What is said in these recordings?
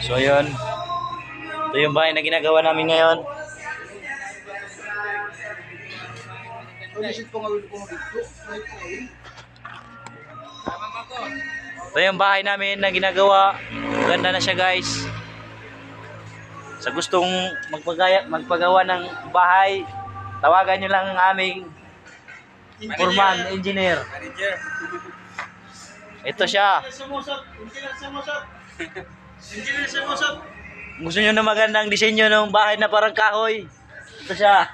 So yun, ito yung bahay na ginagawa namin ngayon. Ito yung bahay namin na ginagawa. Ganda na siya guys. Sa gustong magpagawa ng bahay, tawagan nyo lang ang aming foreman, engineer. Ito siya. Gusto nyo na magandang disenyo ng bahay na parang kahoy? Ito siya.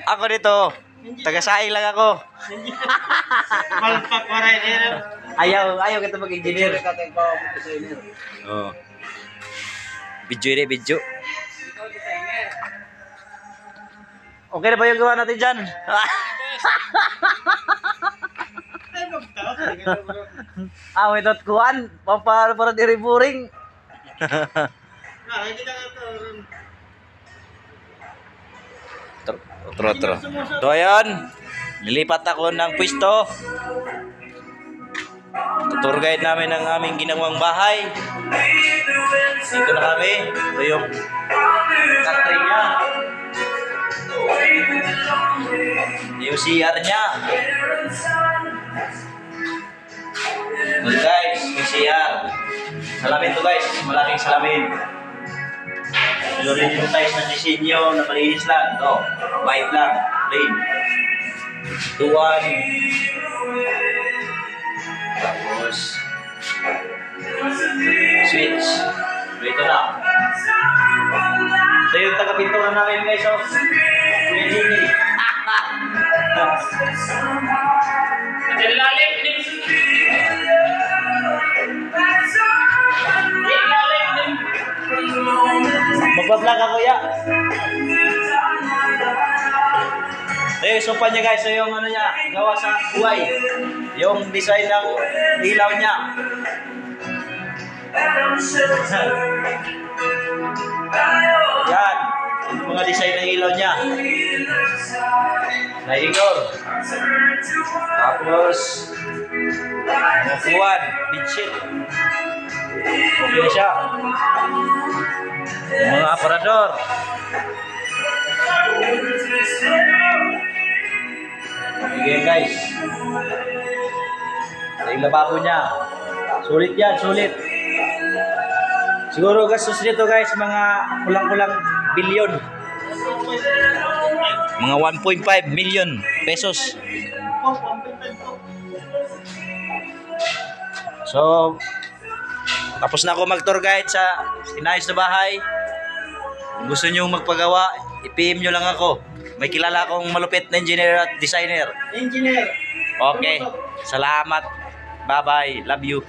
Ako dito. Taga-saing lang ako. Ayaw kita mag-engineer. Oh. Video ini, video. Okay na ba yung gawa natin dyan? Without kuhan. Para diriburing. Tro. So ayan, lilipat ako ng pwesto. Tour guide namin ang aming ginawang bahay. Dito na kami. Ito yung country niya. Yung CR niya. Good guys, may CR. Salamin to guys, malaking salamin. Ito rin yung size ng disenyo na malinis lang. Ito, white lang, plain. Tuwan. Tapos switch. Ito na. Ito yung taga-pintura namin guys. Oh. Kuya Jimmy. Magpa-vlog ako ya. Sopa niya guys, so yung ano niya, gawa sa buhay. Yung design ng ilaw niya. Yan, yung mga design ng ilaw niya. Naigor. Tapos upuan, bedsheet. Okay na siya. Yung mga aparador. Okay guys. Yung lababo niya. Sulit yan, sulit. Siguro gastos nito guys, mga kulang-kulang bilyon. Mga 1.5 million pesos. So, tapos na ako mag-tour guide sa inayos na bahay. Kung gusto nyo magpagawa, i-PM nyo lang ako. May kilala akong malupit na engineer at designer. Engineer. Okay. Salamat. Bye-bye. Love you.